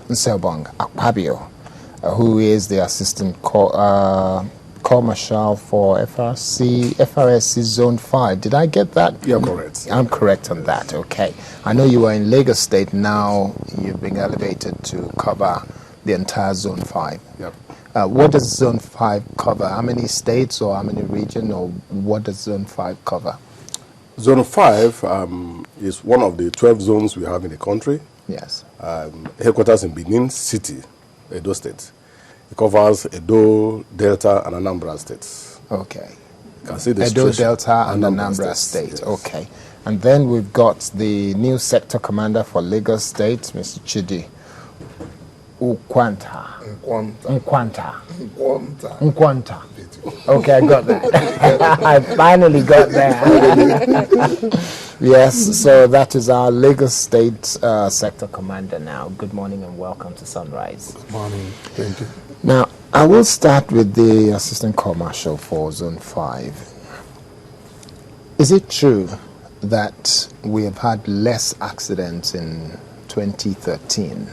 Nse Akpabio, who is the Assistant Corp Marshall for FRSC Zone 5. Did I get that? You're correct. I'm correct on that, okay. I know you were in Lagos State, now you've been elevated to cover the entire Zone 5. Yep. What does Zone 5 cover? How many states or how many regions, or what does Zone 5 cover? Zone 5 is one of the 12 zones we have in the country. Yes. Headquarters in Benin City, Edo State. It covers Edo, Delta, and Anambra states. Okay. You can see the Edo, Delta, and Anambra State. Yes. Okay. And then we've got the new sector commander for Lagos State, Mr. Chidi Nkwanta. Okay, I got that. I finally got that. Yes, so that is our Lagos State sector commander now. Good morning and welcome to Sunrise. Good morning. Thank you. Now, I will start with the Assistant Corp Marshall for Zone 5. Is it true that we have had less accidents in 2013?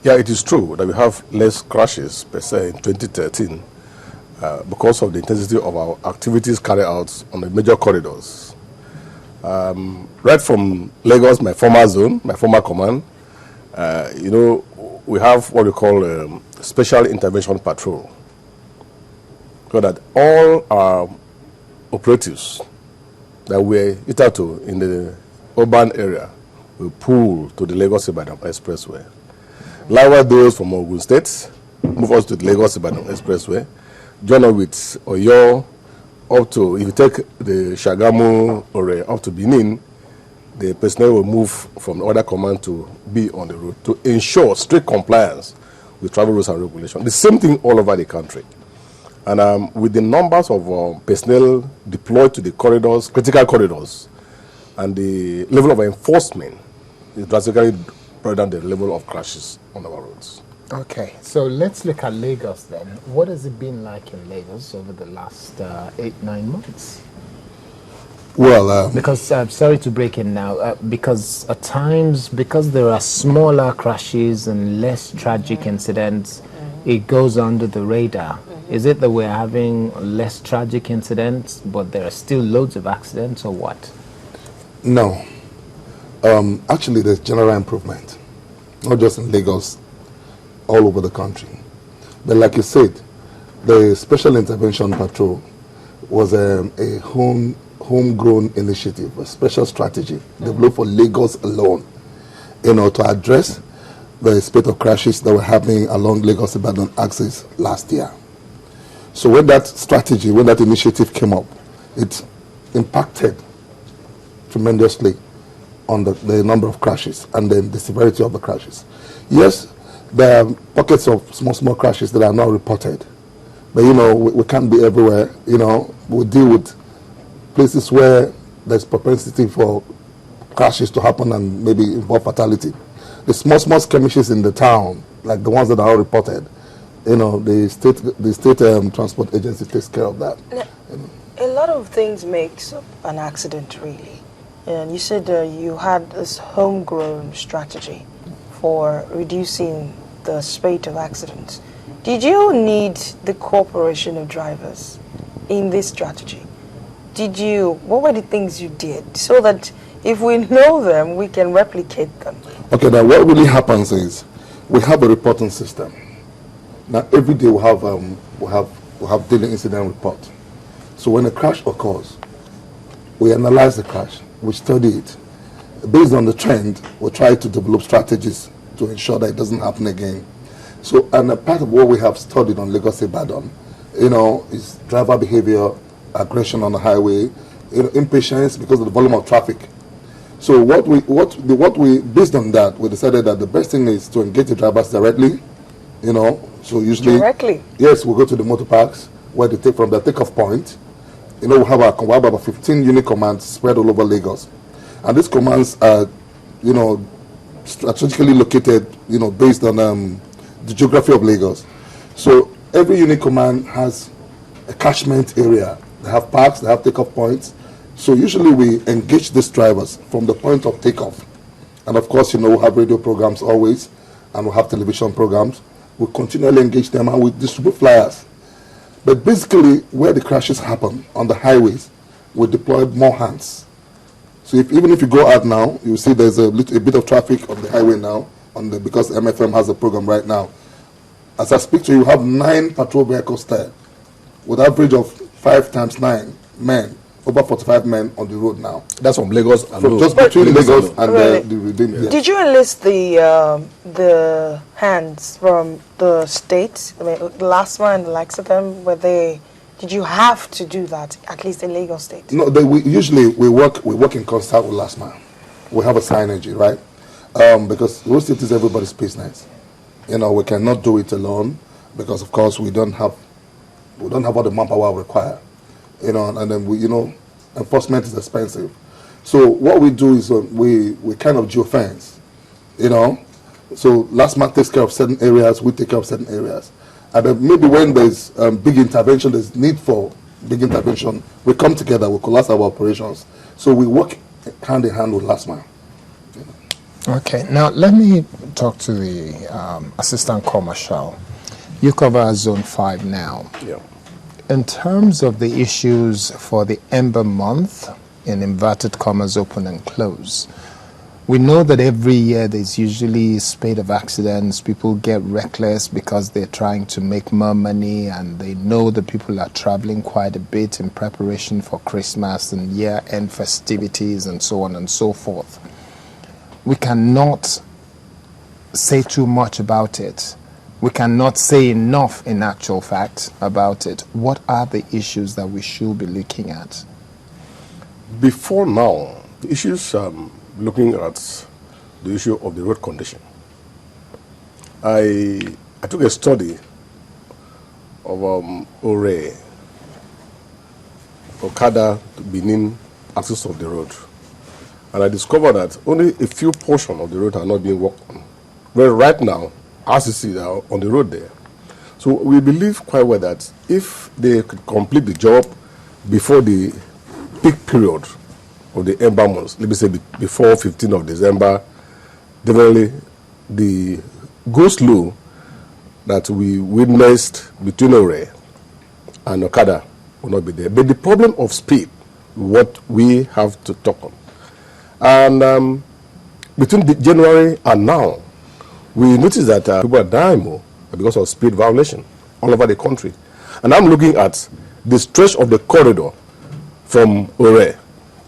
Yeah, it is true that we have less crashes per se in 2013 because of the intensity of our activities carried out on the major corridors. Right from Lagos, my former zone, my former command, we have what we call Special Intervention Patrol. So that all our operatives that were hitherto in the urban area will pull to the Lagos-Ibadan Expressway. Likewise, those from Ogun State move us to the Lagos-Ibadan Expressway, join us with Oyo up to, if you take the Shagamu or up to Benin, the personnel will move from the other command to be on the road to ensure strict compliance with travel rules and regulations. The same thing all over the country. And with the numbers of personnel deployed to the corridors, critical corridors, and the level of enforcement is drastically brought down the level of crashes on our roads. Okay, so let's look at Lagos then. What has it been like in Lagos over the last 8-9 months? Well, because sorry to break in now, because at times, because there are smaller crashes and less tragic incidents, it goes under the radar. Is it that we're having less tragic incidents, but there are still loads of accidents, or what? No. Actually, there's general improvement, not just in Lagos, all over the country. But like you said, the Special Intervention Patrol was a homegrown initiative, a special strategy developed for Lagos alone, to address the spate of crashes that were happening along Lagos-Ibadan axis last year. So when that strategy, when that initiative came up, it impacted tremendously on the number of crashes and then the severity of the crashes. Yes, there are pockets of small crashes that are not reported. But, we can't be everywhere. We deal with places where there's propensity for crashes to happen and maybe involve fatality. The small skirmishes in the town, like the ones that are all reported, the state transport agency takes care of that. A lot of things makes up an accident, really. And you said you had this homegrown strategy for reducing the spate of accidents. Did you need the cooperation of drivers in this strategy? What were the things you did so that if we know them, we can replicate them? Okay, now what really happens is we have a reporting system. Now every day we have daily incident report. So when a crash occurs, we analyze the crash, we study it. Based on the trend, we try to develop strategies to ensure that it doesn't happen again. So, and a part of what we have studied on Lagos-Ibadan, is driver behavior, aggression on the highway, impatience because of the volume of traffic. So what we based on that, we decided that the best thing is to engage the drivers directly, So usually, directly. Yes, we go to the motor parks where they take from the takeoff point. We have about 15 unit commands spread all over Lagos, and these commands are, strategically located, based on the geography of Lagos. So every unit command has a catchment area. They have parks, they have takeoff points. So usually we engage these drivers from the point of takeoff. And of course, we have radio programs always. and we have television programs. We continually engage them and we distribute flyers. But basically, where the crashes happen on the highways, we deploy more hands. So even if you go out now, you see there's a bit of traffic on the highway now, because MFM has a program right now. As I speak to you, you have 9 patrol vehicles there, with an average of 5 times 9 men, over 45 men on the road now. That's from Lagos alone. Just between Lagos and Really? the Did you enlist the hands from the states? I mean, the last one, the likes of them, did you have to do that, at least in Lagos State? No, we work in concert with Last Mile. We have a synergy, right? Because Road Safety is everybody's business. We cannot do it alone because, of course, we don't have all the manpower required. And then enforcement is expensive. So what we do is we kind of geofence, So Last Mile takes care of certain areas, we take care of certain areas. And then maybe when there's big intervention, there's need for big intervention, we come together, we collapse our operations. So we work hand in hand with Last Mile. Okay, now let me talk to the Assistant Corp Marshall. You cover Zone 5 now. Yeah. In terms of the issues for the Ember-Month, in inverted commas, open and close, we know that every year there's usually a spate of accidents. People get reckless because they're trying to make more money, and they know that people are traveling quite a bit in preparation for Christmas and year-end festivities and so on and so forth. We cannot say too much about it. We cannot say enough, in actual fact, about it. What are the issues that we should be looking at? Before now, the issues looking at the issue of the road condition. I took a study of Ore, Okada to Benin axis of the road. And I discovered that only a few portions of the road are not being worked on. Well, right now, as you see, they are on the road there. So we believe quite well that if they could complete the job before the peak period of the Ember-Months, let me say before 15th of December, definitely the go-slow that we witnessed between Ore and Okada will not be there. But the problem of speed, what we have to talk on. And between January and now, we noticed that people are dying more because of speed violation all over the country. And I'm looking at the stretch of the corridor from Ore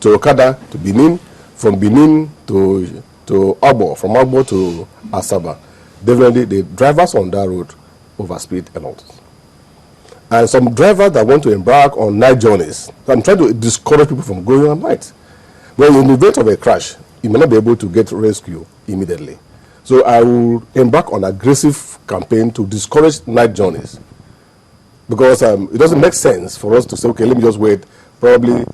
to Okada to Benin, from Benin to Agbo, from Agbo to Asaba. Definitely the drivers on that road overspeed a lot. And some drivers that want to embark on night journeys, I'm trying to discourage people from going on night. Well, in the event of a crash, you may not be able to get rescue immediately. So I will embark on an aggressive campaign to discourage night journeys. Because it doesn't make sense for us to say, okay, let me just wait. Probably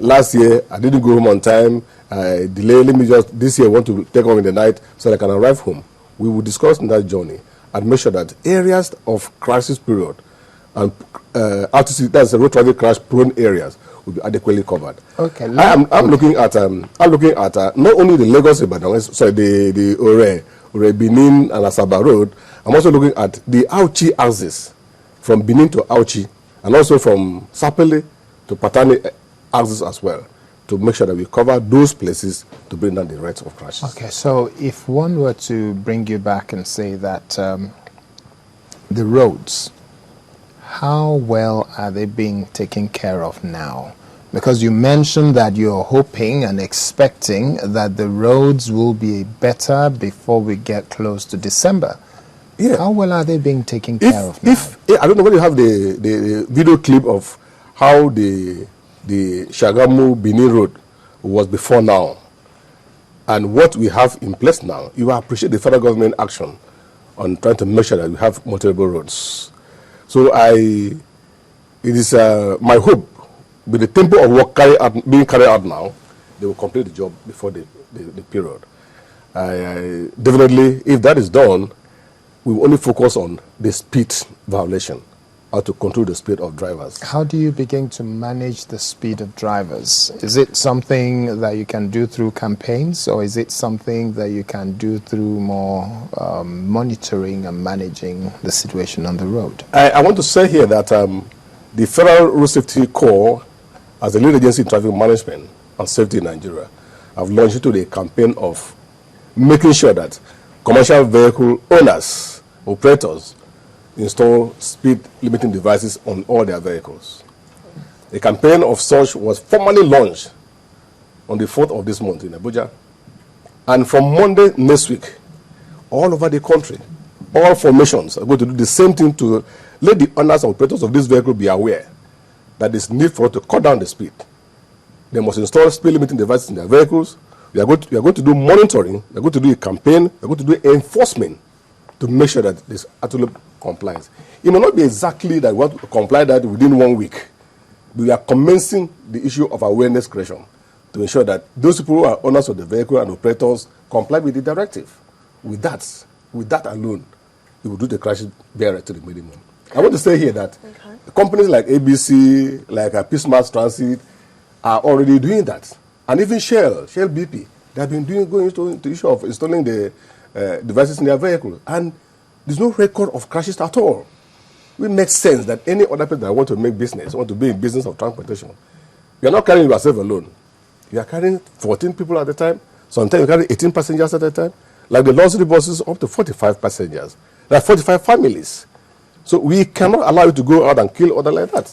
last year, I didn't go home on time. I delayed. Let me just, this year, want to take off in the night so that I can arrive home. We will discuss that journey and make sure that areas of crisis period and RTC, that's the road traffic crash prone areas, will be adequately covered. Okay. I'm looking at not only the Lagos, the Ore, Benin and Asaba road. I'm also looking at the Auchi axis from Benin to Auchi, and also from Sapele to Patani axis as well, to make sure that we cover those places to bring down the rates of crashes. Okay, so if one were to bring you back and say that the roads, how well are they being taken care of now? Because you mentioned that you're hoping and expecting that the roads will be better before we get close to December. Yeah. How well are they being taken care of now? I don't know whether you have the video clip of how the Shagamu-Benin road was before now and what we have in place now. You appreciate the federal government action on trying to make sure that we have motorable roads. So it is my hope, with the tempo of work being carried out now, they will complete the job before the period. Definitely, if that is done, we will only focus on the speed violation. how to control the speed of drivers. How do you begin to manage the speed of drivers? Is it something that you can do through campaigns, or is it something that you can do through more monitoring and managing the situation on the road? I want to say here that the Federal Road Safety Corp, as the lead agency in traffic management and safety in Nigeria, have launched into the campaign of making sure that commercial vehicle owners, operators, install speed limiting devices on all their vehicles. A campaign of such was formally launched on the 4th of this month in Abuja. And from Monday next week, all over the country, all formations are going to do the same thing to let the owners and operators of this vehicle be aware that there's need for us to cut down the speed. They must install speed limiting devices in their vehicles. We are going to do monitoring. We are going to do a campaign. We are going to do enforcement to make sure that there's actually compliance. It may not be exactly that we want to comply that within 1 week. We are commencing the issue of awareness creation to ensure that those people who are owners of the vehicle and operators comply with the directive. With that alone, it will do the crash barrier to the minimum. I want to say here that companies like ABC, like Peace Mass Transit, are already doing that. And even Shell BP, they have been going into the issue of installing the devices in their vehicle. And there's no record of crashes at all. It makes sense that any other person that want to make business, want to be in business of transportation, you are not carrying yourself alone. You are carrying 14 people at a time. Sometimes you carry 18 passengers at a time. Like the luxury buses, up to 45 passengers. There are 45 families. So we cannot allow you to go out and kill others like that.